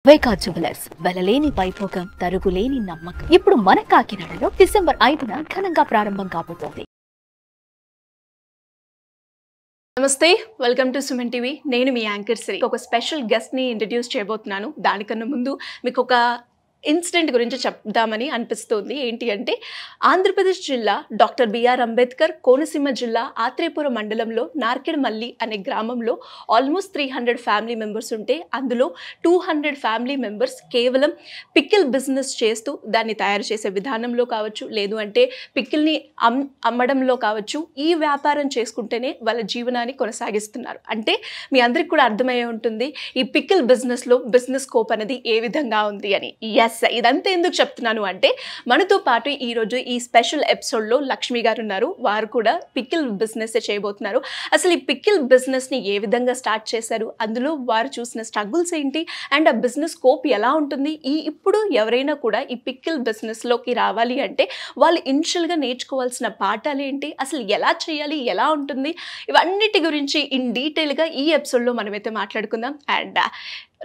వైకా jewellers వెలలేని Vaibhogam తరుగులేని నమ్మకం ఇప్పుడు మన కాకినాడలో డిసెంబర్ 5న ఘనంగా ప్రారంభం కాబోతోంది. నమస్తే, వెల్కమ్ టు సుమన్ టీవీ. నేను మీ యాంకర్ శ్రీ. ఒక స్పెషల్ గెస్ట్ ని ఇంట్రడ్యూస్ చేయబోతున్నాను. దానికన్నా ముందు మీకు ఒక ఇన్సిడెంట్ గురించి చెప్దామని అనిపిస్తుంది. ఏంటి అంటే, ఆంధ్రప్రదేశ్ జిల్లా డాక్టర్ బిఆర్ అంబేద్కర్ కోనసీమ జిల్లా ఆత్రేయపురం మండలంలో నార్కెడ్మల్లి అనే గ్రామంలో ఆల్మోస్ట్ 300 ఫ్యామిలీ మెంబర్స్ ఉంటే అందులో 200 ఫ్యామిలీ మెంబర్స్ కేవలం పికిల్ బిజినెస్ చేస్తూ దాన్ని తయారు చేసే విధానంలో కావచ్చు, లేదు అంటే పికిల్ని అమ్మడంలో కావచ్చు, ఈ వ్యాపారం చేసుకుంటేనే వాళ్ళ జీవనాన్ని కొనసాగిస్తున్నారు. అంటే మీ అందరికి కూడా అర్థమయ్యే ఉంటుంది ఈ పికిల్ బిజినెస్లో బిజినెస్ స్కోప్ అనేది ఏ విధంగా ఉంది అని. ఇదంతా ఎందుకు చెప్తున్నాను అంటే, మనతో పాటు ఈరోజు ఈ స్పెషల్ ఎపిసోడ్లో లక్ష్మి గారు ఉన్నారు. వారు కూడా పికిల్ బిజినెస్ చేయబోతున్నారు. అసలు ఈ పికిల్ బిజినెస్ని ఏ విధంగా స్టార్ట్ చేశారు, అందులో వారు చూసిన స్ట్రగుల్స్ ఏంటి, అండ్ ఆ బిజినెస్ స్కోప్ ఎలా ఉంటుంది, ఇప్పుడు ఎవరైనా కూడా ఈ పికిల్ బిజినెస్లోకి రావాలి అంటే వాళ్ళు ఇనిషియల్గా నేర్చుకోవాల్సిన పాఠాలు ఏంటి, అసలు ఎలా చేయాలి, ఎలా ఉంటుంది, ఇవన్నిటి గురించి ఇన్ డీటెయిల్గా ఈ ఎపిసోడ్లో మనమైతే మాట్లాడుకుందాం. అండ్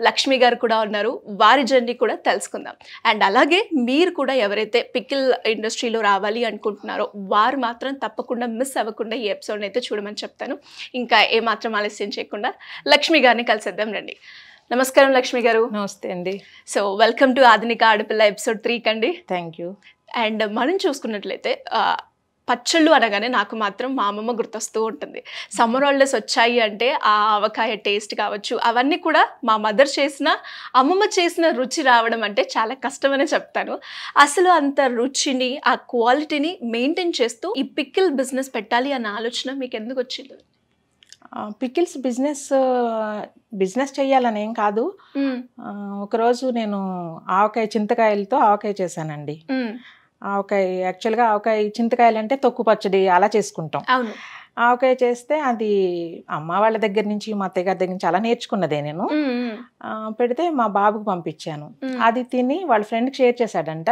లక్ష్మి గారు కూడా ఉన్నారు, వారి జర్నీ కూడా తెలుసుకుందాం. అండ్ అలాగే మీరు కూడా ఎవరైతే పికిల్ ఇండస్ట్రీలో రావాలి అనుకుంటున్నారో వారు మాత్రం తప్పకుండా మిస్ అవ్వకుండా ఈ ఎపిసోడ్ని అయితే చూడమని చెప్తాను. ఇంకా ఏమాత్రం ఆలస్యం చేయకుండా లక్ష్మి గారిని కలిసేద్దాం రండి. నమస్కారం లక్ష్మి గారు. నమస్తే అండి. సో వెల్కమ్ టు ఆధునిక ఆడపిల్ల ఎపిసోడ్ 3 కండి. Thank you. అండ్ మనం చూసుకున్నట్లయితే పచ్చళ్ళు అనగానే నాకు మాత్రం మా అమ్మమ్మ గుర్తొస్తూ ఉంటుంది. సమ్మర్ హాలిడేస్ వచ్చాయి అంటే ఆ ఆవకాయ టేస్ట్ కావచ్చు, అవన్నీ కూడా మా మదర్ చేసిన, అమ్మమ్మ చేసిన రుచి రావడం అంటే చాలా కష్టమనే చెప్తాను. అసలు అంత రుచిని, ఆ క్వాలిటీని మెయింటైన్ చేస్తూ ఈ పికిల్ బిజినెస్ పెట్టాలి అన్న ఆలోచన మీకు ఎందుకు వచ్చింది? పికిల్స్ బిజినెస్ చేయాలని ఏం కాదు. ఒకరోజు నేను చింతకాయలతో ఆవకాయ చేశానండి. ఆవకాయ యాక్చువల్గా చింతకాయలు అంటే తొక్కు పచ్చడి అలా చేసుకుంటాం. ఆవకాయ చేస్తే అది అమ్మ వాళ్ళ దగ్గర నుంచి, మా అత్తయ్య గారి దగ్గర నుంచి అలా నేర్చుకున్నదే నేను. పెడితే మా బాబుకు పంపించాను. అది తిని వాళ్ళ ఫ్రెండ్కి షేర్ చేశాడంట.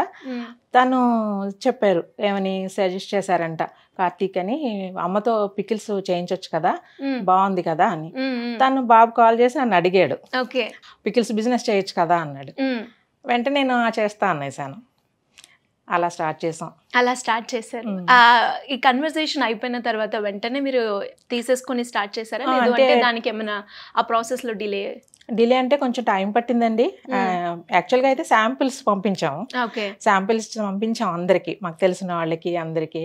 తను చెప్పారు, ఏమని సజెస్ట్ చేశారంట, కార్తీక్ అని అమ్మతో పికిల్స్ చేయించవచ్చు కదా, బాగుంది కదా అని. తను బాబు కాల్ చేసి నన్ను అడిగాడు, పికిల్స్ బిజినెస్ చేయొచ్చు కదా అన్నాడు. వెంటనే నేను చేస్తా అనేసాను. అలా స్టార్ట్ చేశారు. ఈ కన్వర్సేషన్ అయిపోయిన తర్వాత వెంటనే మీరు తీసేసుకొని స్టార్ట్ చేశారా, లేదంటే దానికి ఏమైనా ఆ ప్రాసెస్ లో డిలే అంటే కొంచెం టైం పట్టిందండి. యాక్చువల్గా అయితే శాంపిల్స్ పంపించాము అందరికి, మాకు తెలిసిన వాళ్ళకి అందరికి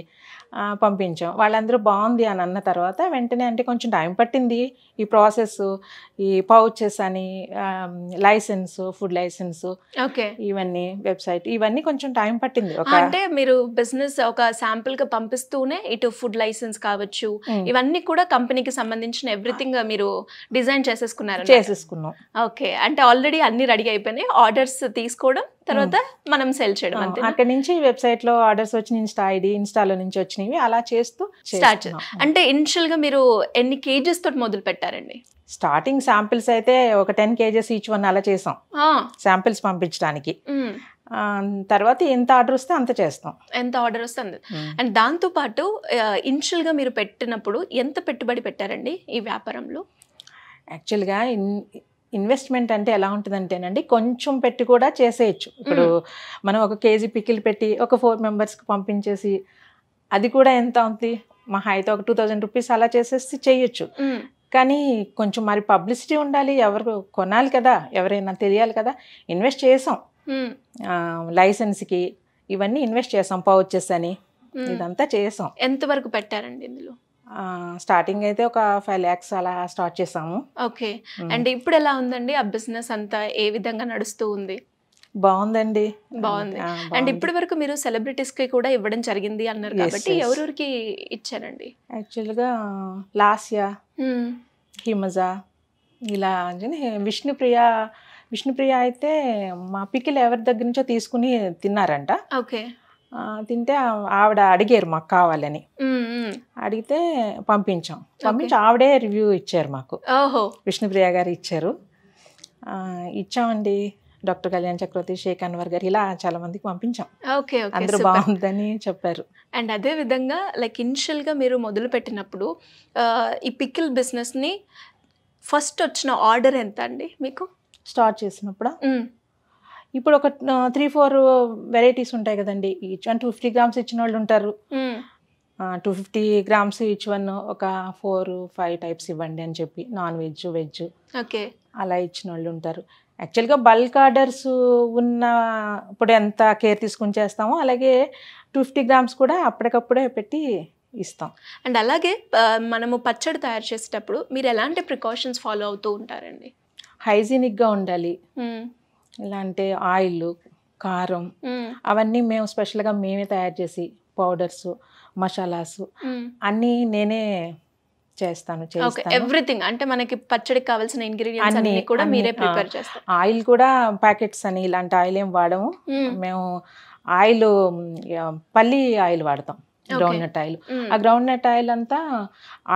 పంపించాం. వాళ్ళందరూ బాగుంది అని అన్న తర్వాత వెంటనే, అంటే కొంచెం టైం పట్టింది ఈ ప్రాసెస్. ఈ పౌచెస్ అని, లైసెన్స్, ఫుడ్ లైసెన్స్, ఇవన్నీ వెబ్సైట్, ఇవన్నీ కొంచెం టైం పట్టింది. అంటే మీరు బిజినెస్ ఒక శాంపుల్ గా పంపిస్తూనే ఇటు ఫుడ్ లైసెన్స్ కావచ్చు, ఇవన్నీ కూడా కంపెనీకి సంబంధించిన ఎవ్రీథింగ్ మీరు డిజైన్ చేసేసుకున్నాం. ఓకే, అంటే ఆల్రెడీ అన్ని రెడీ అయిపోయినాయి, ఆర్డర్స్ తీసుకోవడం, తర్వాత మనం సెల్ చేయడం. అక్కడి నుంచి వెబ్సైట్ లో ఆర్డర్స్ వచ్చిన ఇన్స్టాలో నుంచి వచ్చినవి అలా చేస్తూ స్టార్ట్. అంటే ఇనిషియల్ గా మీరు ఎన్ని కేజెస్ తోటి మొదలు పెట్టారండి? స్టార్టింగ్ శాంపిల్స్ అయితే ఒక 10 kgs ఈచ్ వన్ అలా చేసాం శాంపిల్స్ పంపించడానికి. తర్వాత ఎంత ఆర్డర్ వస్తే అంత చేస్తాం. అండ్ దాంతో పాటు ఇనిషియల్ గా మీరు పెట్టినప్పుడు ఎంత పెట్టుబడి పెట్టారండి ఈ వ్యాపారంలో? యాక్చువల్గా ఇన్వెస్ట్మెంట్ అంటే ఎలా ఉంటుందంటేనండి, కొంచెం పెట్టి కూడా చేసేయచ్చు. ఇప్పుడు మనం ఒక కేజీ పికిల్ పెట్టి ఒక 4 మెంబర్స్కి పంపించేసి, అది కూడా ఎంత అవుతుంది, మహా అయితే ఒక 2000 రూపీస్ అలా చేసేసి చేయొచ్చు. కానీ కొంచెం మరి పబ్లిసిటీ ఉండాలి, ఎవరు కొనాలి కదా, ఎవరైనా తెలియాలి కదా. ఇన్వెస్ట్ చేసాం, లైసెన్స్కి ఇవన్నీ ఇన్వెస్ట్ చేసాం, పౌచెస్ అని ఇదంతా చేసాం. ఎంతవరకు పెట్టారండి ఇందులో? స్టార్టింగ్ అయితే ఒక 5 lakhs అలా స్టార్ట్ చేసాము. ఓకే, అండ్ ఇప్పుడు ఎలా ఉందండి ఆ బిజినెస్ అంతా, ఏ విధంగా నడుస్తూ ఉంది? బాగుంది. అండ్ ఇప్పటి వరకు మీరు సెలబ్రిటీస్ కి కూడా ఇవ్వడం జరిగింది అన్నారు కాబట్టి ఎవరికి ఇచ్చారండి? యాక్చువల్గా లాస్య, హిమజ, ఇలా విష్ణుప్రియ అయితే మా పికిల్ ఎవరి దగ్గర నుంచో తీసుకుని తిన్నారంట. ఓకే, తింటే ఆవిడ అడిగారు మాకు కావాలని, అడిగితే పంపించి ఆవిడే రివ్యూ ఇచ్చారు మాకు. విష్ణుప్రియ గారు ఇచ్చామండి. డాక్టర్ కళ్యాణ్ చక్రవర్తి, షేక్ అన్వర్ గారు, ఇలా చాలా మందికి పంపించాం. అందరూ బాగుందని చెప్పారు. అండ్ అదే విధంగా లైక్ ఇనిషియల్ గా మీరు మొదలు పెట్టినప్పుడు ఈ పికిల్ బిజినెస్ ని ఫస్ట్ వచ్చిన ఆర్డర్ ఎంత అండి మీకు? స్టార్ట్ చేసినప్పుడు. ఇప్పుడు ఒక 3-4 వెరైటీస్ ఉంటాయి కదండి. ఈచ్ వన్ 250 grams ఇచ్చిన వాళ్ళు ఉంటారు. 250 grams ఈచ్ వన్ ఒక 4-5 టైప్స్ ఇవ్వండి అని చెప్పి, నాన్ వెజ్ వెజ్ అలా ఇచ్చిన వాళ్ళు ఉంటారు. యాక్చువల్గా బల్క్ ఆర్డర్స్ ఉన్న ఇప్పుడు ఎంత కేర్ తీసుకుని చేస్తామో అలాగే 250 grams కూడా అప్పటికప్పుడే పెట్టి ఇస్తాం. అండ్ అలాగే మనము పచ్చడి తయారు చేసేటప్పుడు మీరు ఎలాంటి ప్రికాషన్స్ ఫాలో అవుతూ ఉంటారండి? హైజీనిక్గా ఉండాలి. ఎలా అంటే ఆయిల్, కారం అవన్నీ మేము స్పెషల్గా మేమే తయారు చేసి, పౌడర్స్, మసాలాస్ అన్నీ నేనే చేస్తాను. ఎవ్రీథింగ్ అంటే మనకి పచ్చడికి కావాల్సిన ఇంగ్రీడియంట్స్ అన్ని కూడా మీరే ప్రిపేర్ చేస్తారు. ఆయిల్ కూడా ప్యాకెట్స్ అని ఇలాంటి ఆయిల్ ఏం వాడము. మేము ఆయిల్ పల్లి ఆయిల్ వాడతాం, గ్రౌండ్ నట్ ఆయిల్. ఆ గ్రౌండ్ నట్ ఆయిల్ అంతా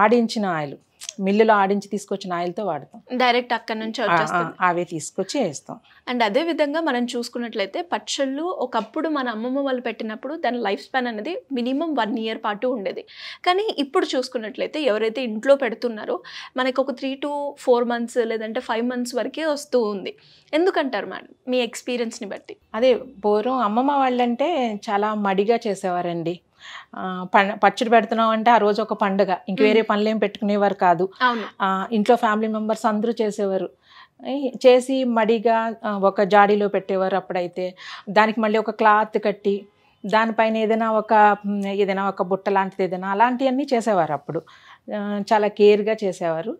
ఆడించిన ఆయిల్, మిల్లులో ఆడించి తీసుకొచ్చిన ఆయిల్తో వాడతాం. డైరెక్ట్ అక్కడ నుంచి వచ్చేస్తుంది, అవే తీసుకొచ్చి వేస్తాం. అండ్ అదే విధంగా మనం చూసుకున్నట్లయితే పచ్చళ్ళు ఒకప్పుడు మన అమ్మమ్మ వాళ్ళు పెట్టినప్పుడు దాని లైఫ్ స్పాన్ అనేది మినిమం 1 year పాటు ఉండేది. కానీ ఇప్పుడు చూసుకున్నట్లయితే ఎవరైతే ఇంట్లో పెడుతున్నారో మనకు ఒక 3 to 4 months లేదంటే 5 months వరకే వస్తూ ఉంది. ఎందుకంటారు మేడం మీ ఎక్స్పీరియన్స్ని బట్టి? అదే పూర్వం అమ్మమ్మ వాళ్ళంటే చాలా మడిగా చేసేవారండి. పచ్చడి పెడుతున్నాం అంటే ఆ రోజు ఒక పండుగ, ఇంక వేరే పనులు ఏం పెట్టుకునేవారు కాదు. ఇంట్లో ఫ్యామిలీ మెంబర్స్ అందరూ చేసేవారు. చేసి మడిగా ఒక జాడీలో పెట్టేవారు. అప్పుడైతే దానికి మళ్ళీ ఒక క్లాత్ కట్టి దానిపైన ఏదైనా ఒక బుట్ట లాంటిది ఏదైనా అలాంటివన్నీ చేసేవారు. అప్పుడు చాలా కేర్గా చేసేవారు.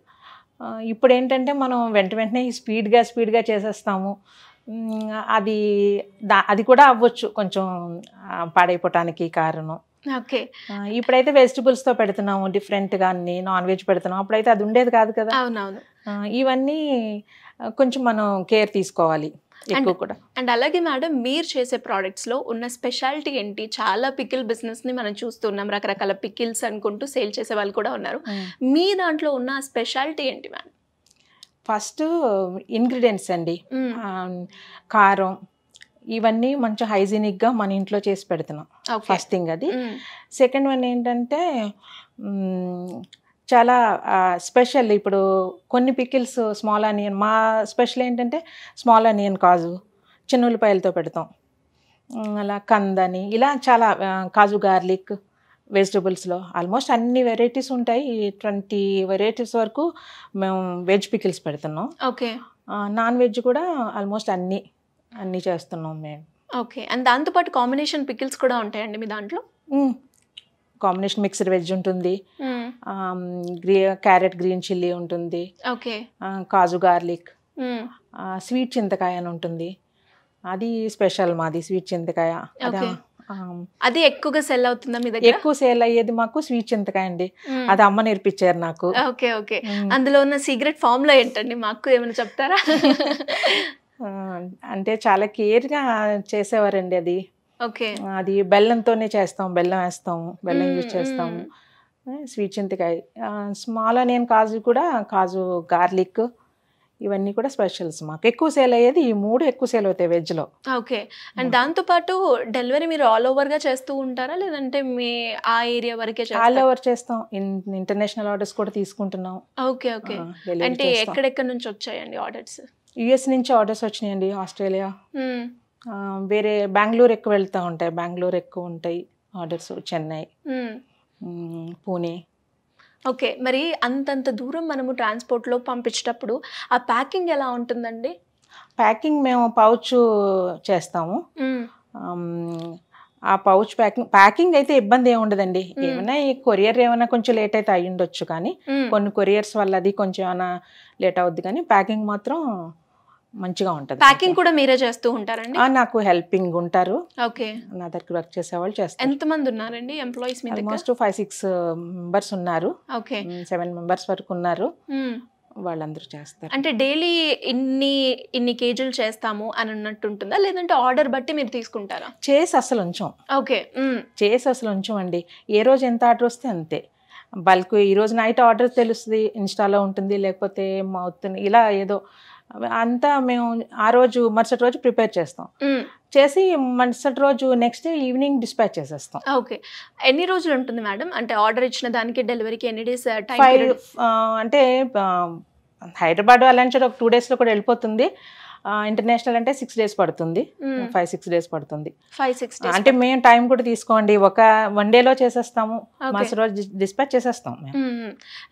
ఇప్పుడు ఏంటంటే మనం వెంటనే స్పీడ్గా చేసేస్తాము. అది కూడా అవ్వచ్చు కొంచెం పాడైపోవటానికి కారణం. ఇప్పుడైతే వెజిటబుల్స్ తో పెడుతున్నాము, డిఫరెంట్ గా అన్ని నాన్ వెజ్ పెడుతున్నాం. అప్పుడైతే అది ఉండేది కాదు కదా. ఇవన్నీ కొంచెం మనం కేర్ తీసుకోవాలి ఎక్కువ కూడా. అండ్ అలాగే మేడం మీరు చేసే ప్రోడక్ట్స్ లో ఉన్న స్పెషాలిటీ ఏంటి? చాలా పికిల్ బిజినెస్ ని మనం చూస్తున్నాం, రకరకాల పికిల్స్ అనుకుంటూ సేల్ చేసే వాళ్ళు కూడా ఉన్నారు. మీ దాంట్లో ఉన్న స్పెషాలిటీ ఏంటి మేడం? ఫస్ట్ ఇంగ్రీడియంట్స్ అండి, కారం ఇవన్నీ మంచి హైజీనిక్గా మన ఇంట్లో చేసి పెడుతున్నాం. ఫస్ట్ థింగ్ అది. సెకండ్ వన్ ఏంటంటే చాలా స్పెషల్. ఇప్పుడు కొన్ని పికిల్స్ స్మాల్ ఆనియన్, మా స్పెషల్ ఏంటంటే స్మాల్ ఆనియన్ కాజు, చిన్న ఉల్లిపాయలతో పెడతాం. అలా కందని ఇలా చాలా కాజు గార్లిక్ వెజిటబుల్స్లో ఆల్మోస్ట్ అన్ని వెరైటీస్ ఉంటాయి. 20 varieties వరకు మేము వెజ్ పికిల్స్ పెడుతున్నాం. నాన్ వెజ్ కూడా ఆల్మోస్ట్ అన్నీ చేస్తున్నాం మేము. అండ్ దాంతోపాటు కాంబినేషన్ పికిల్స్ కూడా ఉంటాయండి మీ దాంట్లో? కాంబినేషన్ మిక్స్డ్ వెజ్ ఉంటుంది, క్యారెట్ గ్రీన్ చిల్లీ ఉంటుంది, కాజు గార్లిక్, స్వీట్ చింతకాయ అని ఉంటుంది. అది స్పెషల్ మాది, స్వీట్ చింతకాయ. అది ఎక్కువగా సెల్ అవుతుందా మీ దగ్గర? ఎక్కువ సేల్ అయ్యేది మాకు స్వీట్ చింతకాయ అండి. అది అమ్మ నేర్పించారు నాకు. అందులో ఉన్న సీక్రెట్ ఫార్ములా ఏంటండి, మాకు ఏమైనా చెప్తారా? అంటే చాలా కేర్గా చేసేవారండి అది. అది బెల్లంతోనే చేస్తాం, బెల్లం వేస్తాము, బెల్లం యూజ్ చేస్తాము. స్వీట్ చింతకాయ, స్మాల్ ఆనియన్ కాజు కూడా, కాజు గార్లిక్ ఇవన్నీ కూడా స్పెషల్స్ మాకు. ఎక్కువ సేల్ అయ్యేది ఈ 3 ఎక్కువ సేల్ అవుతాయి వెజ్లో. అండ్ దాంతోపాటు డెలివరీ మీరు ఆల్ ఓవర్గా చేస్తూ ఉంటారా, లేదంటే మీ ఆ ఏరియా వరకే? ఆల్ ఓవర్ చేస్తాం, ఇంటర్నేషనల్ ఆర్డర్స్ కూడా తీసుకుంటున్నాం. అంటే ఎక్కడెక్కడ నుంచి వచ్చాయండి ఆర్డర్స్? యుఎస్ నుంచి ఆర్డర్స్ వచ్చినాయండి, ఆస్ట్రేలియా, వేరే బెంగళూరు ఎక్కువ వెళ్తూ ఉంటాయి, బెంగళూరు ఎక్కువ ఉంటాయి ఆర్డర్స్, చెన్నై, పూణే. మరి అంతంత దూరం మనము ట్రాన్స్పోర్ట్లో పంపించేటప్పుడు ఆ ప్యాకింగ్ ఎలా ఉంటుందండి? ప్యాకింగ్ మేము పౌచ్ చేస్తాము. ఆ పౌచ్ ప్యాకింగ్ అయితే ఇబ్బంది ఏమి ఉండదండి. ఏమైనా ఈ కొరియర్ ఏమైనా కొంచెం లేట్ అయితే అయ్యి ఉండొచ్చు, కానీ కొన్ని కొరియర్స్ వల్ల అది కొంచెం ఏమైనా లేట్ అవుద్ది, కానీ ప్యాకింగ్ మాత్రం మంచిగా ఉంటుంది. ప్యాకింగ్ కూడా మీరే చేస్తూ ఉంటారండి? నాకు హెల్పింగ్ ఉంటారు, నా దగ్గర వర్క్ చేసే వాళ్ళు చేస్తారు. ఎంతమంది ఉన్నారండి ఎంప్లాయీస్? ఆల్మోస్ట్ 5-6 members ఉన్నారు, 7 members వరకు ఉన్నారు. వాళ్ళందరూ చేస్తారు. అంటే డైలీ ఇన్ని కేజీలు చేస్తాము అని అన్నట్టు ఉంటుందా, లేదంటే ఆర్డర్ బట్టి మీరు తీసుకుంటారా? చేసి అసలు ఉంచాం. చేసి అసలు ఉంచమండి. ఏ రోజు ఎంత ఆర్డర్ వస్తే అంతే. బల్క్ ఈ రోజు నైట్ ఆర్డర్ తెలుస్తుంది, ఇన్స్టాలో ఉంటుంది, లేకపోతే అవుతుంది, ఇలా ఏదో అంతా మేము ఆ రోజు మరుసటి రోజు ప్రిపేర్ చేస్తాం. చేసి మరుసటి రోజు నెక్స్ట్ డే ఈవినింగ్ డిస్పాచ్ చేసేస్తాం. ఎన్ని రోజులు ఉంటుంది మేడం? అంటే ఆర్డర్ ఇచ్చిన దానికి డెలివరీకి ఎన్ని డేస్ టైం? అంటే హైదరాబాద్ అలాంటి ఒక 2 daysలో కూడా వెళ్ళిపోతుంది. ఇంటర్నేషనల్ అంటే 6 days పడుతుంది, 5-6 days పడుతుంది. 5-6 days అంటే మేము టైం కూడా తీసుకోండి, ఒక 1 dayలో చేసేస్తాము, మరుసటి రోజు డిస్పాచ్ చేసేస్తాం మేము.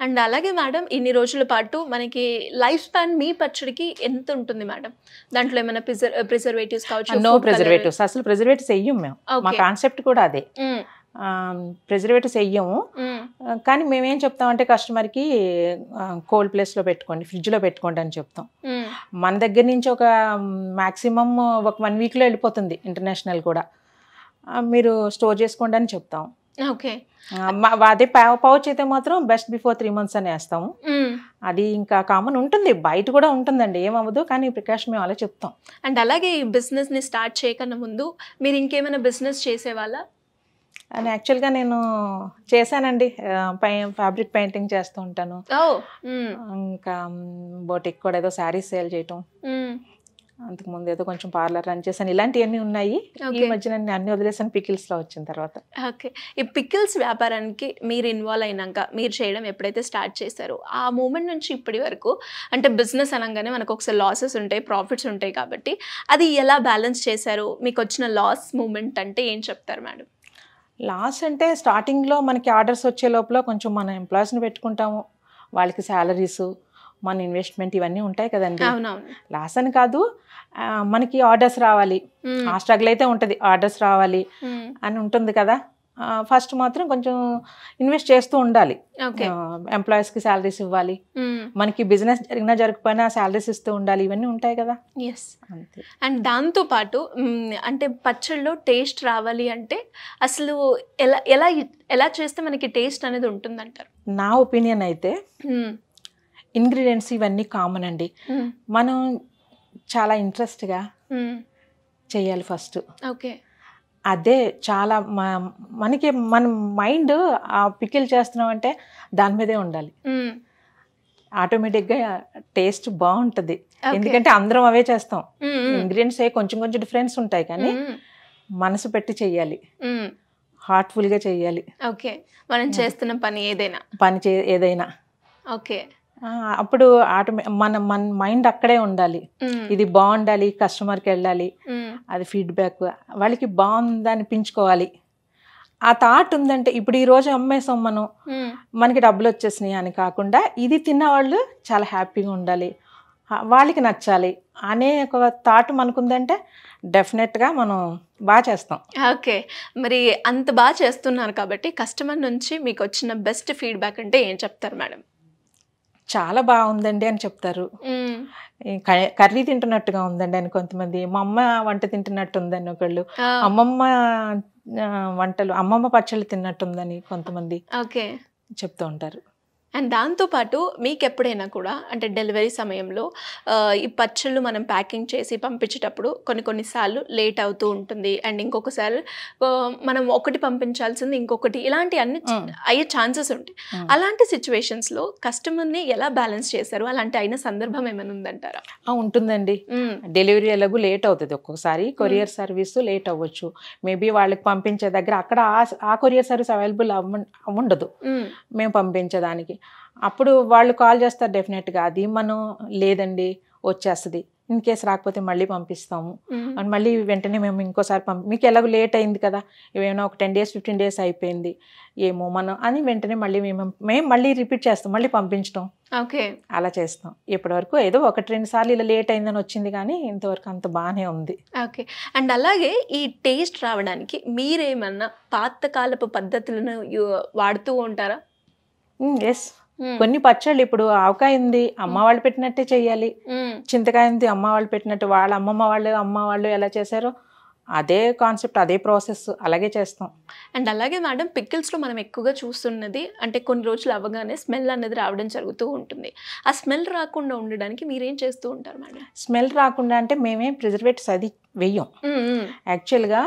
అండ్ అలాగే మేడం ఇన్ని రోజుల పాటు మనకి లైఫ్ స్పాన్ మీ పచ్చడికి ఎంత ఉంటుంది మేడం? దాంట్లో ఏమైనా ప్రిజర్వేటివ్స్ కావచ్చు? నో ప్రిజర్వేటివ్స్, అసలు ప్రిజర్వేటివ్స్ వెయ్యం మేము. మా కాన్సెప్ట్ కూడా అదే, ప్రిజర్వేటివ్స్ వెయ్యము. కానీ మేమేం చెప్తామంటే కస్టమర్కి కోల్డ్ ప్లేస్లో పెట్టుకోండి, ఫ్రిడ్జ్లో పెట్టుకోండి అని చెప్తాం. మన దగ్గర నుంచి ఒక మ్యాక్సిమం ఒక 1 weekలో వెళ్ళిపోతుంది ఇంటర్నేషనల్ కూడా, మీరు స్టోర్ చేసుకోండి అని చెప్తాం. ఓకే. అదే పౌచ్ అయితే మాత్రం బెస్ట్ బిఫోర్ 3 months అని వేస్తాము. అది ఇంకా కామన్ ఉంటుంది, బయట కూడా ఉంటుందండి, ఏమవ్వదు, కానీ ప్రికాషన్ మేము అలా చెప్తాం. అండ్ అలాగే ఈ బిజినెస్ని స్టార్ట్ చేయకన్నా ముందు మీరు ఇంకేమైనా బిజినెస్ చేసేవాళ్ళ? అని యాక్చువల్గా నేను చేశానండి, ఫ్యాబ్రిక్ పెయింటింగ్ చేస్తూ ఉంటాను, ఇంకా బోటిక్ కూడా ఏదో శారీస్ సేల్ చేయటం, అంతకుముందు ఏదో కొంచెం పార్లర్ రన్ చేశాను, ఇలాంటివన్నీ ఉన్నాయి. ఈ మధ్య నేను అన్ని వదిలేసాను పికిల్స్లో వచ్చిన తర్వాత. ఓకే. ఈ పికిల్స్ వ్యాపారానికి మీరు ఇన్వాల్వ్ అయినాక మీరు చేయడం ఎప్పుడైతే స్టార్ట్ చేశారో ఆ మూమెంట్ నుంచి ఇప్పటి వరకు, అంటే బిజినెస్ అనగానే మనకు ఒకసారి లాసెస్ ఉంటాయి, ప్రాఫిట్స్ ఉంటాయి, కాబట్టి అది ఎలా బ్యాలెన్స్ చేశారు? మీకు వచ్చిన లాస్ మూమెంట్ అంటే ఏం చెప్తారు మేడం? లాస్ అంటే స్టార్టింగ్లో మనకి ఆర్డర్స్ వచ్చే లోపల కొంచెం మన ఎంప్లాయీస్ని పెట్టుకుంటాము, వాళ్ళకి శాలరీస్, మన ఇన్వెస్ట్మెంట్ ఇవన్నీ ఉంటాయి కదండి. లాస్ అని కాదు, మనకి ఆర్డర్స్ రావాలి, ఆ స్ట్రగుల్ అయితే ఉంటుంది, ఆర్డర్స్ రావాలి అని ఉంటుంది కదా. ఫస్ట్ మాత్రం కొంచెం ఇన్వెస్ట్ చేస్తూ ఉండాలి, ఎంప్లాయీస్కి శాలరీస్ ఇవ్వాలి, మనకి బిజినెస్ జరిగినా జరగకపోయినా శాలరీస్ ఇస్తూ ఉండాలి, ఇవన్నీ ఉంటాయి కదా. ఎస్. అండ్ దాంతోపాటు అంటే పచ్చళ్ళలో టేస్ట్ రావాలి అంటే అసలు ఎలా ఎలా ఎలా చేస్తే మనకి టేస్ట్ అనేది ఉంటుందంటారు? నా ఒపీనియన్ అయితే ఇంగ్రీడియంట్స్ ఇవన్నీ కామన్ అండి, మనం చాలా ఇంట్రెస్ట్గా చేయాలి ఫస్ట్. ఓకే. అదే చాలా మనకి మన మైండ్ ఆ పికిల్ చేస్తున్నాం అంటే దాని మీదే ఉండాలి, ఆటోమేటిక్గా టేస్ట్ బాగుంటుంది. ఎందుకంటే అందరం అవే చేస్తాం, ఇంగ్రీడియంట్స్ కొంచెం కొంచెం డిఫరెన్స్ ఉంటాయి, కానీ మనసు పెట్టి చెయ్యాలి, హార్ట్ఫుల్గా చెయ్యాలి. ఓకే. మనం చేస్తున్న పని ఏదైనా ఓకే. అప్పుడు మన మైండ్ అక్కడే ఉండాలి, ఇది బాగుండాలి, కస్టమర్కి వెళ్ళాలి, అది ఫీడ్బ్యాక్ వాళ్ళకి బాగుందా అనిపించుకోవాలి. ఆ థాట్ ఉందంటే ఇప్పుడు ఈరోజు అమ్మేసాం మనం, మనకి డబ్బులు వచ్చేసినాయి అని కాకుండా ఇది తిన్న వాళ్ళు చాలా హ్యాపీగా ఉండాలి, వాళ్ళకి నచ్చాలి అనే ఒక థాట్ మనకుందంటే డెఫినెట్గా మనం బాగా చేస్తాం. ఓకే. మరి అంత బాగా చేస్తున్నారు కాబట్టి కస్టమర్ నుంచి మీకు వచ్చిన బెస్ట్ ఫీడ్బ్యాక్ అంటే ఏం చెప్తారు మేడం? చాలా బాగుందండి అని చెప్తారు, కర్రీ తింటున్నట్టుగా ఉందండి అని కొంతమంది, మా అమ్మ వంట తింటున్నట్టు ఉందని ఒకళ్ళు, అమ్మమ్మ వంటలు అమ్మమ్మ పచ్చళ్ళు తిన్నట్టుందని కొంతమంది చెప్తూ ఉంటారు. అండ్ దాంతోపాటు మీకు ఎప్పుడైనా కూడా అంటే డెలివరీ సమయంలో ఈ పచ్చళ్ళు మనం ప్యాకింగ్ చేసి పంపించేటప్పుడు కొన్నిసార్లు లేట్ అవుతూ ఉంటుంది, అండ్ ఇంకొకసారి మనం ఒకటి పంపించాల్సింది ఇంకొకటి, ఇలాంటి అన్ని అయ్యే ఛాన్సెస్ ఉంటాయి. అలాంటి సిచ్యువేషన్స్లో కస్టమర్ని ఎలా బ్యాలెన్స్ చేశారు? అలాంటి అయిన సందర్భం ఏమైనా ఉందంటారా? ఉంటుందండి, డెలివరీ ఎలాగూ లేట్ అవుతుంది, ఒక్కొక్కసారి కొరియర్ సర్వీస్ లేట్ అవ్వచ్చు, మేబీ వాళ్ళకి పంపించే దగ్గర అక్కడ ఆ కొరియర్ సర్వీస్ అవైలబుల్ ఉండదు మేము పంపించేదానికి. అప్పుడు వాళ్ళు కాల్ చేస్తారు డెఫినెట్గా, అది మనం లేదండి వచ్చేస్తుంది, ఇన్ కేసు రాకపోతే మళ్ళీ పంపిస్తాము అని మళ్ళీ వెంటనే మేము ఇంకోసారి మీకు ఎలాగో లేట్ అయింది కదా, ఏమైనా ఒక 10 days 15 days అయిపోయింది ఏమో మనం అని వెంటనే మళ్ళీ మేము మళ్ళీ రిపీట్ చేస్తాం, మళ్ళీ పంపించడం. ఓకే. అలా చేస్తాం. ఇప్పటివరకు ఏదో 1-2 సార్లు ఇలా లేట్ అయిందని వచ్చింది, కానీ ఇంతవరకు అంత బాగానే ఉంది. ఓకే. అండ్ అలాగే ఈ టేస్ట్ రావడానికి మీరేమన్నా పాతకాలపు పద్ధతులను వాడుతూ ఉంటారా? ఎస్. కొన్ని పచ్చళ్ళు ఇప్పుడు ఆవకాయ ఉంది, అమ్మ వాళ్ళు పెట్టినట్టే చెయ్యాలి, చింతకాయ ఉంది, అమ్మ వాళ్ళు పెట్టినట్టు, వాళ్ళ అమ్మ వాళ్ళు ఎలా చేశారో అదే కాన్సెప్ట్, అదే ప్రాసెస్, అలాగే చేస్తాం. అండ్ అలాగే మేడం పికిల్స్లో మనం ఎక్కువగా చూస్తున్నది అంటే కొన్ని రోజులు అవ్వగానే స్మెల్ అనేది రావడం జరుగుతూ ఉంటుంది. ఆ స్మెల్ రాకుండా ఉండడానికి మీరేం చేస్తూ ఉంటారు మేడం? స్మెల్ రాకుండా అంటే మేమేం ప్రిజర్వేటివ్స్ అది వెయ్యం. యాక్చువల్గా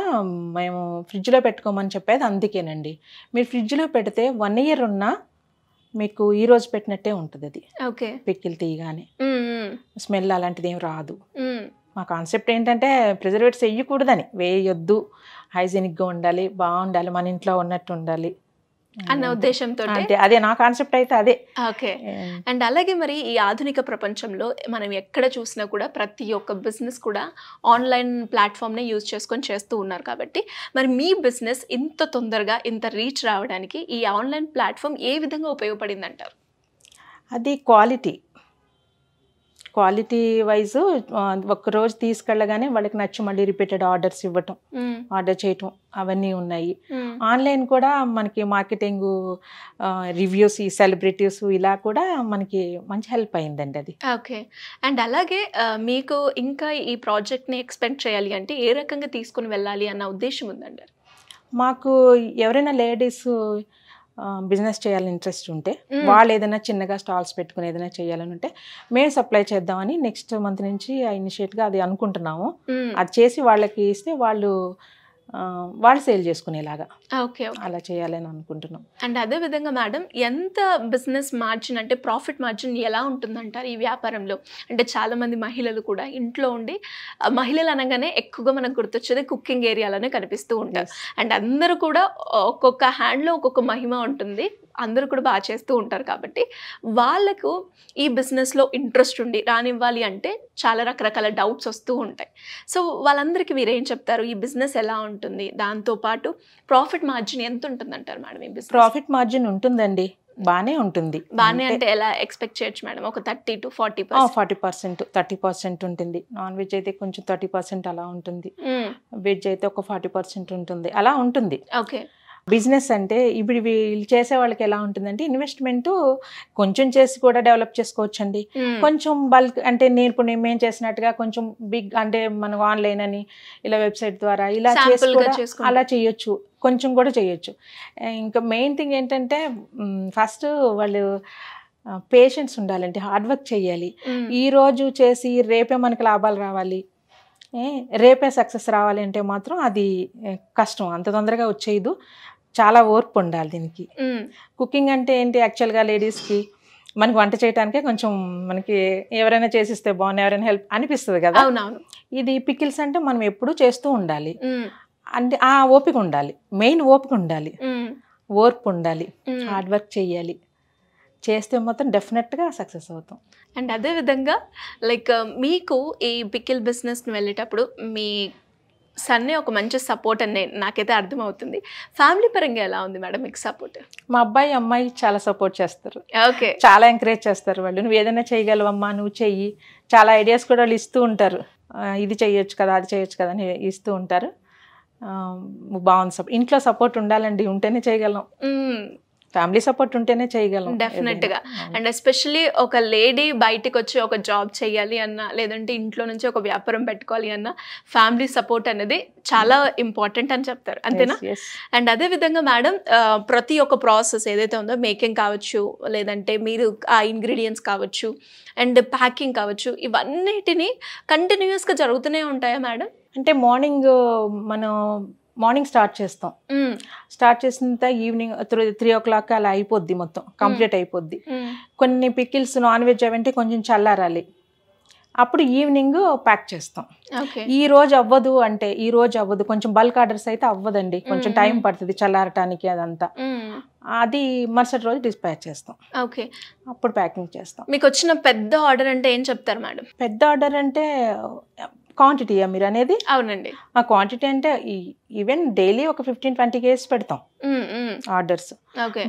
మేము ఫ్రిడ్జ్లో పెట్టుకోమని చెప్పేది అందుకేనండి. మీరు ఫ్రిడ్జ్లో పెడితే 1 year ఉన్నా మీకు ఈ రోజు పెట్టినట్టే ఉంటుంది అది. ఓకే. పికిల్ తీయగానే స్మెల్ అలాంటిది ఏం రాదు. మా కాన్సెప్ట్ ఏంటంటే ప్రిజర్వేటివ్స్ వేయకూడదని, వేయొద్దు, హైజీనిక్గా ఉండాలి, బాగుండాలి, మన ఇంట్లో ఉన్నట్టు ఉండాలి. అన్న ఉద్దేశంతో. అంటే అదే నా కాన్సెప్ట్ అయితే అదే. ఓకే. అండ్ అలాగే మరి ఈ ఆధునిక ప్రపంచంలో మనం ఎక్కడ చూసినా కూడా ప్రతి ఒక్క బిజినెస్ కూడా ఆన్లైన్ ప్లాట్ఫామ్నే యూజ్ చేసుకొని చేస్తూ ఉన్నారు కాబట్టి మరి మీ బిజినెస్ ఇంత తొందరగా ఇంత రీచ్ రావడానికి ఈ ఆన్లైన్ ప్లాట్ఫామ్ ఏ విధంగా ఉపయోగపడింది అంటారు? అది క్వాలిటీ వైజ్ ఒక్కరోజు తీసుకెళ్ళగానే వాళ్ళకి నచ్చి మళ్ళీ రిపీటెడ్ ఆర్డర్స్ ఇవ్వటం, ఆర్డర్ చేయటం అవన్నీ ఉన్నాయి. ఆన్లైన్ కూడా మనకి మార్కెటింగ్, రివ్యూస్, ఈ సెలబ్రిటీస్ ఇలా కూడా మనకి మంచి హెల్ప్ అయిందండి అది. ఓకే. అండ్ అలాగే మీకు ఇంకా ఈ ప్రాజెక్ట్ని ఎక్స్పెండ్ చేయాలి అంటే ఏ రకంగా తీసుకుని వెళ్ళాలి అన్న ఉద్దేశం ఉందండి? మాకు ఎవరైనా లేడీస్ బిజినెస్ చేయాలని ఇంట్రెస్ట్ ఉంటే, వాళ్ళు ఏదైనా చిన్నగా స్టాల్స్ పెట్టుకుని ఏదైనా చేయాలని ఉంటే మేము సప్లై చేద్దామని నెక్స్ట్ మంత్ నుంచి ఇనిషియేట్గా అది అనుకుంటున్నాము. అది చేసి వాళ్ళకి ఇస్తే వాళ్ళు సేల్ చేసుకునేలాగా అలా చేయాలని అనుకుంటున్నాం. అండ్ అదే విధంగా మేడం, ఎంత బిజినెస్ మార్జిన్ అంటే ప్రాఫిట్ మార్జిన్ ఎలా ఉంటుందంటారు ఈ వ్యాపారంలో? అంటే చాలా మంది మహిళలు కూడా ఇంట్లో ఉండి, మహిళలు అనగానే ఎక్కువగా మనకు గుర్తొచ్చేది కుకింగ్ ఏరియాలోనే కనిపిస్తూ ఉంటారు. అండ్ అందరూ కూడా ఒక్కొక్క హ్యాండ్లో ఒక్కొక్క మహిమ ఉంటుంది, అందరూ కూడా బాగా చేస్తూ ఉంటారు కాబట్టి వాళ్ళకు ఈ బిజినెస్లో ఇంట్రెస్ట్ ఉండి రానివ్వాలి అంటే చాలా రకరకాల డౌట్స్ వస్తూ ఉంటాయి. సో వాళ్ళందరికీ మీరు ఏం చెప్తారు? ఈ బిజినెస్ ఎలా ఉంటుంది, దాంతోపాటు ప్రాఫిట్ మార్జిన్ ఎంత ఉంటుంది అంటారు మేడం ఈ బిజినెస్? ప్రాఫిట్ మార్జిన్ ఉంటుందండి, బాగానే ఉంటుంది. బాగానే అంటే ఎలా ఎక్స్పెక్ట్ చేయొచ్చు మేడం? ఒక 30 to 40%, 30% ఉంటుంది. నాన్ వెజ్ అయితే కొంచెం 30% అలా ఉంటుంది, వెజ్ అయితే ఒక 40% ఉంటుంది, అలా ఉంటుంది. ఓకే. బిజినెస్ అంటే ఇప్పుడు వీళ్ళు చేసే వాళ్ళకి ఎలా ఉంటుందంటే ఇన్వెస్ట్మెంట్ కొంచెం చేసి కూడా డెవలప్ చేసుకోవచ్చండి. కొంచెం బల్క్ అంటే మేము చేసినట్టుగా కొంచెం బిగ్ అంటే మనం ఆన్లైన్ అని ఇలా వెబ్సైట్ ద్వారా ఇలా చేసి అలా చేయొచ్చు, కొంచెం కూడా చేయొచ్చు. ఇంకా మెయిన్ థింగ్ ఏంటంటే ఫస్ట్ వాళ్ళు పేషెన్స్ ఉండాలంటే హార్డ్ వర్క్ చేయాలి. ఈ రోజు చేసి రేపే మనకి లాభాలు రావాలి, రేపే సక్సెస్ రావాలి అంటే మాత్రం అది కష్టం, అంత తొందరగా వచ్చేయదు. చాలా ఓర్పు ఉండాలి దీనికి. కుకింగ్ అంటే ఏంటి, యాక్చువల్గా లేడీస్కి మనకి వంట చేయడానికే కొంచెం మనకి ఎవరైనా చేసిస్తే బాగుంది, ఎవరైనా హెల్ప్ అనిపిస్తుంది కదా. ఇది పికిల్స్ అంటే మనం ఎప్పుడూ చేస్తూ ఉండాలి, అంటే ఆ ఓపిక ఉండాలి, మెయిన్ ఓపిక ఉండాలి, ఓర్పు ఉండాలి, హార్డ్ వర్క్ చేయాలి, చేస్తే మాత్రం డెఫినెట్గా సక్సెస్ అవుతాం. అండ్ అదేవిధంగా లైక్ మీకు ఈ పికిల్ బిజినెస్ని వెళ్ళేటప్పుడు మీ సన్నే ఒక మంచి సపోర్ట్ అని నాకైతే అర్థమవుతుంది. ఫ్యామిలీ పరంగా ఎలా ఉంది మేడం మీకు సపోర్ట్? మా అమ్మాయి చాలా సపోర్ట్ చేస్తారు. ఓకే. చాలా ఎంకరేజ్ చేస్తారు వాళ్ళు. నువ్వు ఏదైనా చేయగలవమ్మా, నువ్వు చెయ్యి, చాలా ఐడియాస్ కూడా వాళ్ళు ఇస్తూ ఉంటారు. ఇది చేయొచ్చు కదా, అది చేయొచ్చు కదా అని ఇస్తూ ఉంటారు. బాగుంది. ఇంట్లో సపోర్ట్ ఉండాలండి, ఉంటేనే చేయగలం. ఫ్యామిలీ సపోర్ట్ ఉంటేనే చేయగలం డెఫినెట్గా. అండ్ ఎస్పెషల్లీ ఒక లేడీ బయటకు వచ్చి ఒక జాబ్ చేయాలి అన్నా, లేదంటే ఇంట్లో నుంచి ఒక వ్యాపారం పెట్టుకోవాలి అన్నా ఫ్యామిలీ సపోర్ట్ అనేది చాలా ఇంపార్టెంట్ అని చెప్తారు, అంతేనా? అండ్ అదేవిధంగా మేడం, ప్రతి ఒక్క ప్రాసెస్ ఏదైతే ఉందో, మేకింగ్ కావచ్చు, లేదంటే మీరు ఆ ఇంగ్రీడియంట్స్ కావచ్చు, అండ్ ప్యాకింగ్ కావచ్చు, ఇవన్నిటిని కంటిన్యూస్గా జరుగుతూనే ఉంటాయా మేడం? అంటే మార్నింగ్ స్టార్ట్ చేస్తాం, స్టార్ట్ చేసిన ఈవినింగ్ 3 o'clock అలా అయిపోద్ది, మొత్తం కంప్లీట్ అయిపోద్ది. కొన్ని పికిల్స్ నాన్ వెజ్ అవంటే కొంచెం చల్లారాలి, అప్పుడు ఈవినింగ్ ప్యాక్ చేస్తాం. ఈ రోజు అవ్వదు అంటే ఈ రోజు అవ్వదు, కొంచెం బల్క్ ఆర్డర్స్ అయితే అవ్వదండి, కొంచెం టైం పడుతుంది చల్లారటానికి, అదంతా అది మరుసటి రోజు డిస్పాచ్ చేస్తాం. ఓకే. అప్పుడు ప్యాకింగ్ చేస్తాం. మీకు వచ్చిన పెద్ద ఆర్డర్ అంటే ఏం చెప్తారు మేడం? పెద్ద ఆర్డర్ అంటే క్వాంటిటీయా మీరు అనేది? అవునండి. ఆ క్వాంటిటీ అంటే ఈవెన్ డైలీ ఒక 15-20 kgs పెడతాం ఆర్డర్స్.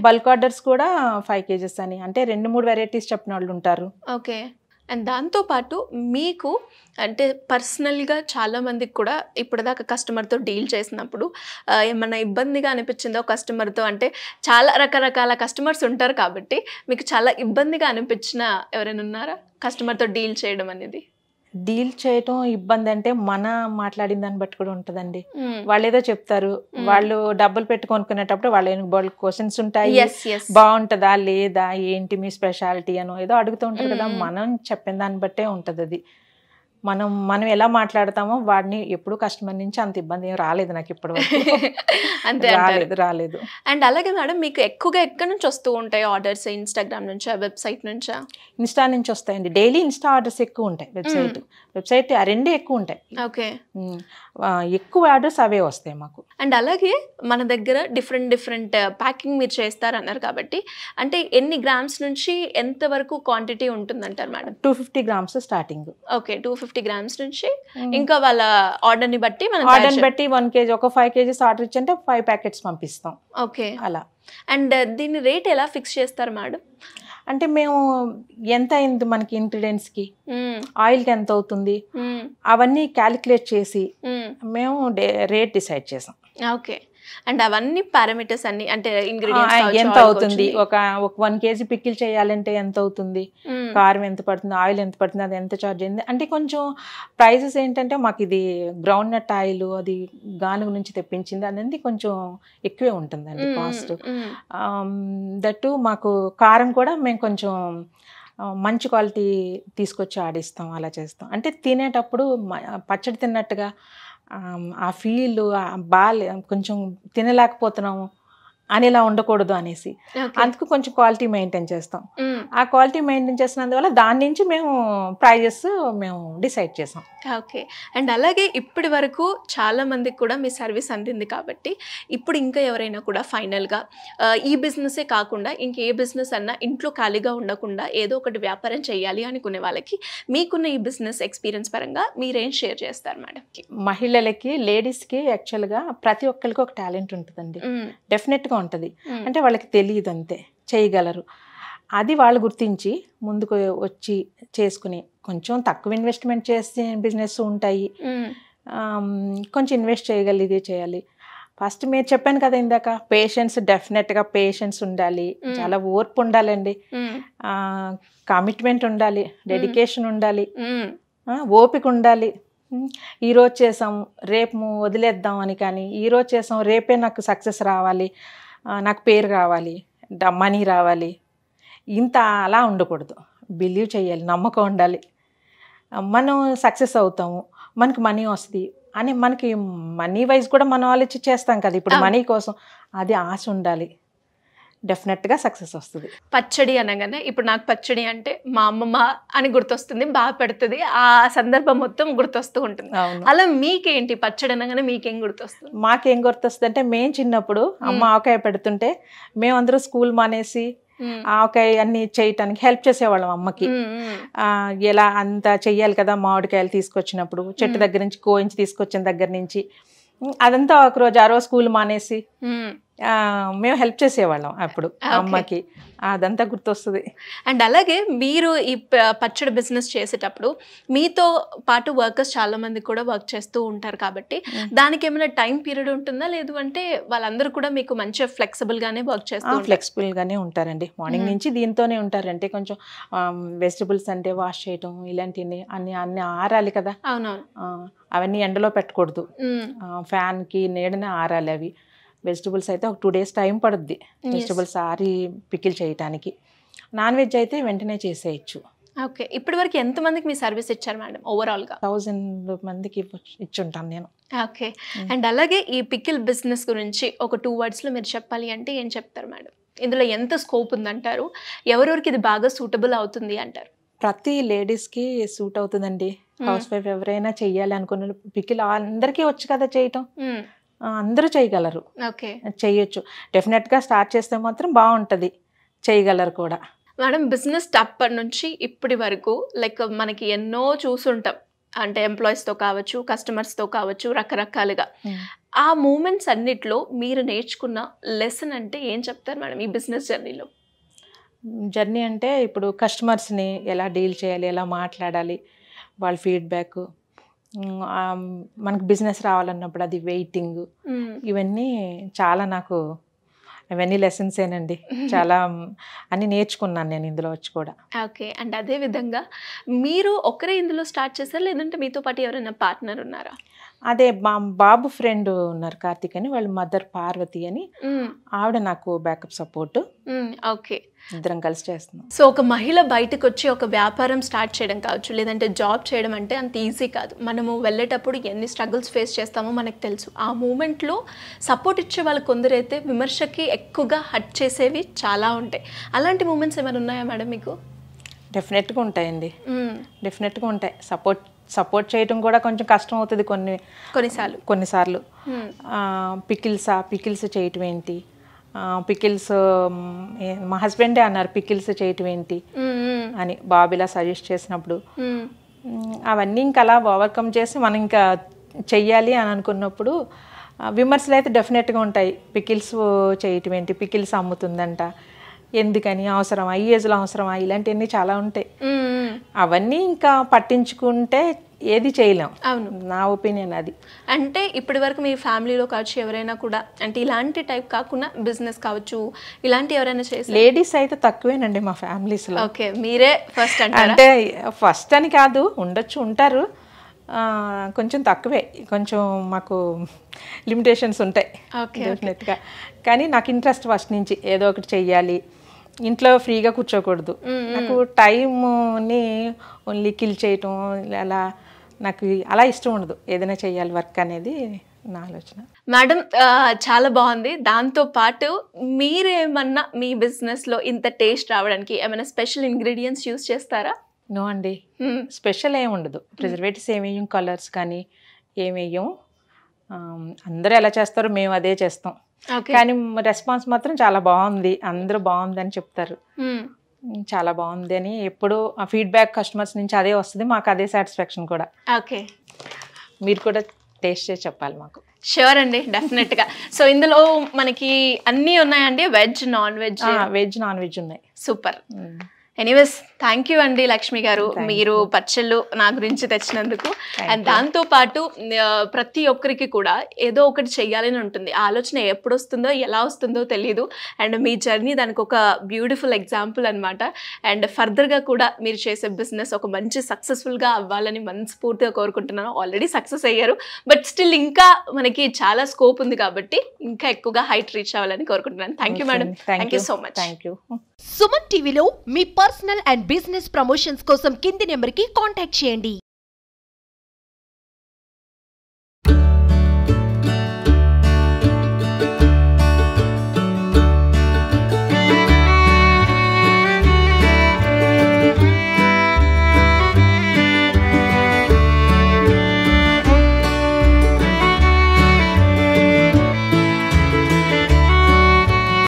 బల్క్ ఆర్డర్స్ కూడా 5 kgs అని, అంటే 2-3 వెరైటీస్ చెప్పిన వాళ్ళు ఉంటారు. ఓకే. అండ్ దాంతోపాటు మీకు అంటే పర్సనల్గా చాలామందికి కూడా ఇప్పటిదాకా కస్టమర్తో డీల్ చేసినప్పుడు ఏమన్నా ఇబ్బందిగా అనిపించిందో కస్టమర్తో? అంటే చాలా రకరకాల కస్టమర్స్ ఉంటారు కాబట్టి మీకు చాలా ఇబ్బందిగా అనిపించిన ఎవరైనా ఉన్నారా కస్టమర్తో డీల్ చేయడం అనేది? డీల్ చేయటం ఇబ్బంది అంటే మన మాట్లాడిన దాన్ని బట్టి కూడా ఉంటుందండి. వాళ్ళు ఏదో చెప్తారు, వాళ్ళు డబ్బులు పెట్టి కొనుక్కునేటప్పుడు వాళ్ళ క్వశ్చన్స్ ఉంటాయి, బాగుంటుందా లేదా, ఏంటి మీ స్పెషాలిటీ అనో ఏదో అడుగుతూ ఉంటారు కదా. మనం చెప్పిన దాన్ని బట్టే ఉంటుంది అది. మనం ఎలా మాట్లాడతామో వాడిని ఎప్పుడు కస్టమర్ నుంచి అంత ఇబ్బంది ఏం రాలేదు నాకు ఇప్పటివరకు. అంతే రాలేదు. అండ్ అలాగే మేడం మీకు ఎక్కువగా ఎక్కడి నుంచి వస్తూ ఉంటాయి ఆర్డర్స్? ఇన్స్టాగ్రామ్ నుంచా, వెబ్సైట్ నుంచా? ఇన్స్టా నుంచి వస్తాయండి. డైలీ ఇన్స్టా ఆర్డర్స్ ఎక్కువ ఉంటాయి. వెబ్సైట్ ఆ రెండే ఎక్కువ ఉంటాయి. ఓకే, ఎక్కువ ఆర్డర్స్ అవే వస్తాయి మాకు. అండ్ అలాగే మన దగ్గర డిఫరెంట్ ప్యాకింగ్ మీరు చేస్తారన్నారు కాబట్టి, అంటే ఎన్ని గ్రామ్స్ నుంచి ఎంత వరకు క్వాంటిటీ ఉంటుందంటారు madam? 250 grams starting. Okay, 250 grams నుంచి ఇంకా వాళ్ళ ఆర్డర్ని బట్టి మనం 1 kg ఒక 5 kgs ఆర్డర్ ఇచ్చంటే 5 ప్యాకెట్స్ పంపిస్తాం. ఓకే, అలా. అండ్ దీని రేట్ ఎలా ఫిక్స్ చేస్తారు మేడం? అంటే మేము ఎంత అయింది మనకి ఇంగ్రీడియంట్స్కి, ఆయిల్కి ఎంత అవుతుంది, అవన్నీ క్యాలిక్యులేట్ చేసి మేము రేట్ డిసైడ్ చేసాం. ఓకే, అండ్ అవన్నీ పారామీటర్స్ అన్ని, అంటే ఇంగ్రీడియంట్స్ ఎంత అవుతుంది, ఒక 1 kg పికిల్ చేయాలంటే ఎంత అవుతుంది, కారం ఎంత పడుతుంది, ఆయిల్ ఎంత పడుతుంది, అది ఎంత ఛార్జ్ అయింది అంటే కొంచెం ప్రైజెస్ ఏంటంటే మాకు ఇది గ్రౌండ్ నట్ ఆయిల్ అది గానుగ నుంచి తెప్పించింది అనేది కొంచెం ఎక్కువే ఉంటుందండి కాస్ట్. దట్టు మాకు కారం కూడా మేము కొంచెం మంచి క్వాలిటీ తీసుకొచ్చి ఆడిస్తాం, అలా చేస్తాం. అంటే తినేటప్పుడు పచ్చడి తిన్నట్టుగా ఆ ఫీల్ కొంచెం తినలేకపోతున్నాము అని ఇలా ఉండకూడదు అనేసి అందుకు కొంచెం క్వాలిటీ మెయింటైన్ చేస్తాం. ఆ క్వాలిటీ మెయింటైన్ చేసినందువల్ల దాని నుంచి మేము ప్రైజెస్ మేము డిసైడ్ చేసాం. ఓకే, అండ్ అలాగే ఇప్పటి వరకు చాలా మందికి కూడా మీ సర్వీస్ అందింది కాబట్టి ఇప్పుడు ఇంకా ఎవరైనా కూడా ఫైనల్గా ఈ బిజినెసే కాకుండా ఇంకే బిజినెస్ అన్నా ఇంట్లో ఖాళీగా ఉండకుండా ఏదో ఒకటి వ్యాపారం చేయాలి అనుకునే వాళ్ళకి మీకున్న ఈ బిజినెస్ ఎక్స్పీరియన్స్ పరంగా మీరేం షేర్ చేస్తారు మేడం? మహిళలకి, లేడీస్కి యాక్చువల్గా ప్రతి ఒక్కరికి ఒక టాలెంట్ ఉంటుందండి, డెఫినెట్గా ఉంటుంది. అంటే వాళ్ళకి తెలియదు, అంతే చేయగలరు. అది వాళ్ళు గుర్తించి ముందుకు వచ్చి చేసుకుని కొంచెం తక్కువ ఇన్వెస్ట్మెంట్ చేసే బిజినెస్ ఉంటాయి, కొంచెం ఇన్వెస్ట్ చేయగలిగే చేయాలి. ఫస్ట్ మీరు చెప్పాను కదా ఇందాక, పేషెన్స్, డెఫినెట్గా పేషెన్స్ ఉండాలి, చాలా ఓర్పు ఉండాలండి, కమిట్మెంట్ ఉండాలి, డెడికేషన్ ఉండాలి, ఓపిక ఉండాలి. ఈరోజు చేసాం రేపు వదిలేద్దాం అని, కానీ ఈరోజు చేసాం రేపే నాకు సక్సెస్ రావాలి, నాకు పేరు రావాలి, మనీ రావాలి, ఇంత అలా ఉండకూడదు. బిలీవ్ చేయాలి, నమ్మకం ఉండాలి, మనం సక్సెస్ అవుతాము, మనకి మనీ వస్తుంది అని, మనకి మనీ వైజ్ కూడా మనం ఆలోచి చేస్తాం కదా ఇప్పుడు మనీ కోసం, అది ఆశ ఉండాలి, డెఫినెట్గా సక్సెస్ వస్తుంది. పచ్చడి అనగానే ఇప్పుడు నాకు పచ్చడి అంటే మా అమ్మమ్మ అని గుర్తొస్తుంది, బాగా పెడుతుంది, ఆ సందర్భం మొత్తం గుర్తొస్తూ ఉంటుంది. అలా మీకేంటి పచ్చడి అనగానే మీకేం గుర్తొస్తుంది? మాకేం గుర్తొస్తుంది అంటే, మేము చిన్నప్పుడు అమ్మ ఆవకాయ పెడుతుంటే మేమందరూ స్కూల్ మానేసి ఆవకాయ అన్ని చేయటానికి హెల్ప్ చేసేవాళ్ళం అమ్మకి. ఎలా అంతా చెయ్యాలి కదా, మామిడికాయలు తీసుకొచ్చినప్పుడు చెట్టు దగ్గర నుంచి కోయించి తీసుకొచ్చిన దగ్గర నుంచి అదంతా ఒక రోజు ఆ రోజు స్కూల్ మానేసి మేము హెల్ప్ చేసేవాళ్ళం అప్పుడు అమ్మకి, అదంతా గుర్తొస్తుంది. అండ్ అలాగే మీరు ఈ పచ్చడి బిజినెస్ చేసేటప్పుడు మీతో పాటు వర్కర్స్ చాలా మంది కూడా వర్క్ చేస్తూ ఉంటారు కాబట్టి దానికి ఏమైనా టైం పీరియడ్ ఉంటుందా, లేదు అంటే వాళ్ళందరూ కూడా మీకు మంచిగా ఫ్లెక్సిబుల్ గానే వర్క్ చేస్తూ? ఫ్లెక్సిబుల్ గానే ఉంటారండి, మార్నింగ్ నుంచి దీంతోనే ఉంటారంటే కొంచెం వెజిటబుల్స్ అంటే వాష్ చేయటం ఇలాంటివి అన్ని ఆరాలి కదా. అవునవును, అవన్నీ ఎండలో పెట్టకూడదు, ఫ్యాన్కి నీడనే ఆరాలి. అవి వెజిటబుల్స్ అయితే ఒక 2 days టైం పడుద్ది వెజిటబుల్స్ ఆరి పికిల్ చేయడానికి. నాన్ వెజ్ అయితే వెంటనే చేసేయచ్చు. ఓకే, ఇప్పటి వరకు ఎంతమందికి మీ సర్వీస్ ఇచ్చారు మేడం ఓవరాల్గా? 1000 మందికి ఇచ్చుంటాను నేను. ఓకే, అండ్ అలాగే ఈ పికిల్ బిజినెస్ గురించి ఒక 2 wordsలో మీరు చెప్పాలి అంటే ఏం చెప్తారు మేడం? ఇందులో ఎంత స్కోప్ ఉందంటారు, ఎవరెవరికి ఇది బాగా సూటబుల్ అవుతుంది అంటారు? ప్రతి లేడీస్కి సూట్ అవుతుందండి. హౌస్ వైఫ్ ఎవరైనా చెయ్యాలి అనుకున్న పికిల్ అందరికీ వచ్చు కదా చేయటం, అందరూ చేయగలరు, చెయ్యొచ్చు. డెఫినెట్గా స్టార్ట్ చేస్తే మాత్రం బాగుంటుంది, చేయగలరు కూడా. మేడం బిజినెస్ అప్పటి నుంచి ఇప్పటి వరకు లైక్ మనకి ఎన్నో చూసుంటాం, అంటే ఎంప్లాయీస్తో కావచ్చు, కస్టమర్స్తో కావచ్చు, రకరకాలుగా. ఆ మూమెంట్స్ అన్నిట్లో మీరు నేర్చుకున్న లెసన్ అంటే ఏం చెప్తారు మేడం ఈ బిజినెస్ జర్నీలో? జర్నీ అంటే ఇప్పుడు కస్టమర్స్ని ఎలా డీల్ చేయాలి, ఎలా మాట్లాడాలి, వాళ్ళ ఫీడ్బ్యాక్, మనకు బిజినెస్ రావాలన్నప్పుడు అది వెయిటింగ్, ఇవన్నీ చాలా నాకు ఇవన్నీ లెసన్స్ ఏనండి, చాలా అన్ని నేర్చుకున్నాను నేను ఇందులో వచ్చి కూడా. ఓకే, అండ్ అదే విధంగా మీరు ఒకరే ఇందులో స్టార్ట్ చేశారు, లేదంటే మీతో పాటు ఎవరైనా పార్ట్నర్ ఉన్నారా? అదే బాబు ఫ్రెండ్ ఉన్నారు కార్తీక్ అని, వాళ్ళ మదర్ పార్వతి అని, ఆవిడ నాకు బ్యాకప్ సపోర్ట్. ఓకే, ఇద్దరం కలిసి చేస్తున్నాం. సో ఒక మహిళ బయటకు వచ్చి ఒక వ్యాపారం స్టార్ట్ చేయడం కావచ్చు, లేదంటే జాబ్ చేయడం అంటే అంత ఈజీ కాదు. మనము వెళ్ళేటప్పుడు ఎన్ని స్ట్రగుల్స్ ఫేస్ చేస్తామో మనకు తెలుసు. ఆ మూమెంట్లో సపోర్ట్ ఇచ్చే వాళ్ళు కొందరైతే విమర్శకి ఎక్కువగా హట్ చేసేవి చాలా ఉంటాయి. అలాంటి మూమెంట్స్ ఏమైనా ఉన్నాయా మేడం మీకు? డెఫినెట్గా ఉంటాయండి, డెఫినెట్గా ఉంటాయి. సపోర్ట్ చేయడం కూడా కొంచెం కష్టం అవుతుంది కొన్నిసార్లు. పికిల్స్ చేయటం ఏంటి, పికిల్స్ మా హస్బెండే అన్నారు పికిల్స్ చేయటం ఏంటి అని బాబు ఇలా సజెస్ట్ చేసినప్పుడు, అవన్నీ ఇంకా అలా ఓవర్కమ్ చేసి మనం ఇంకా చెయ్యాలి అని అనుకున్నప్పుడు విమర్శలు అయితే డెఫినెట్గా ఉంటాయి. పికిల్స్ చేయటం ఏంటి, పికిల్స్ అమ్ముతుందంట, ఎందుకని, అవసరమా, ఈ ఏజ్లో అవసరమా, ఇలాంటివన్నీ చాలా ఉంటాయి. అవన్నీ ఇంకా పట్టించుకుంటే ఏది చేయలేం. అవును, నా ఒపీనియన్ అది. అంటే ఇప్పటి వరకు మీ ఫ్యామిలీలో కావచ్చు ఎవరైనా కూడా అంటే ఇలాంటి టైప్ కాకుండా బిజినెస్ కావచ్చు ఇలాంటి ఎవరైనా చేసి? లేడీస్ అయితే తక్కువేనండి మా ఫ్యామిలీస్లో. ఓకే, మీరే ఫస్ట్ అంటే ఫస్ట్ అని కాదు, ఉంటారు, కొంచెం తక్కువే, కొంచెం మాకు లిమిటేషన్స్ ఉంటాయి డెఫినెట్గా. కానీ నాకు ఇంట్రెస్ట్ ఫస్ట్ నుంచి ఏదో ఒకటి చెయ్యాలి, ఇంట్లో ఫ్రీగా కూర్చోకూడదు. నాకు టైంని ఓన్లీ కిల్ చేయటం అలా నాకు అలా ఇష్టం ఉండదు. ఏదైనా చెయ్యాలి వర్క్ అనేది నా ఆలోచన. మేడం చాలా బాగుంది. దాంతో పాటు మీరేమన్నా మీ బిజినెస్లో ఇంత టేస్ట్ రావడానికి ఏమైనా స్పెషల్ ఇంగ్రీడియంట్స్ యూస్ చేస్తారా? నో అండి, స్పెషల్ ఏమి ఉండదు. ప్రిజర్వేటివ్స్ ఏమి వేయం, కలర్స్ కానీ ఏమి వేయం. అందరూ ఎలా చేస్తారో మేము అదే చేస్తాం. కానీ రెస్పాన్స్ మాత్రం చాలా బాగుంది, అందరూ బాగుంది అని చెప్తారు. చాలా బాగుంది అని ఎప్పుడు ఆ ఫీడ్బ్యాక్ కస్టమర్స్ నుంచి అదే వస్తుంది, మాకు అదే సాటిస్ఫాక్షన్ కూడా. ఓకే, మీరు కూడా టేస్ట్ చేసి చెప్పాలి మాకు. ష్యూర్ అండి, డెఫినెట్గా. సో ఇందులో మనకి అన్నీ ఉన్నాయండి, veg non veg? Veg non veg ఉన్నాయి. సూపర్. ఎనీవేస్ థ్యాంక్ యూ అండి లక్ష్మి గారు, మీరు పచ్చళ్ళు నా గురించి తెచ్చినందుకు. అండ్ దాంతోపాటు ప్రతి ఒక్కరికి కూడా ఏదో ఒకటి చెయ్యాలని ఉంటుంది, ఆలోచన ఎప్పుడు వస్తుందో ఎలా వస్తుందో తెలియదు. అండ్ మీ జర్నీ దానికి ఒక బ్యూటిఫుల్ ఎగ్జాంపుల్ అనమాట. అండ్ ఫర్దర్గా కూడా మీరు చేసే బిజినెస్ ఒక మంచి సక్సెస్ఫుల్గా అవ్వాలని మనస్ఫూర్తిగా కోరుకుంటున్నాను. ఆల్రెడీ సక్సెస్ అయ్యారు, బట్ స్టిల్ ఇంకా మనకి చాలా స్కోప్ ఉంది కాబట్టి ఇంకా ఎక్కువగా హైట్ రీచ్ అవ్వాలని కోరుకుంటున్నాను. Thank you madam, thank you so much. Thank you. Suman టీవీలో మీ పర్సనల్ అండ్ బిజినెస్ ప్రమోషన్స్ కోసం కింది నెంబర్కి కాంటాక్ట్ చేయండి.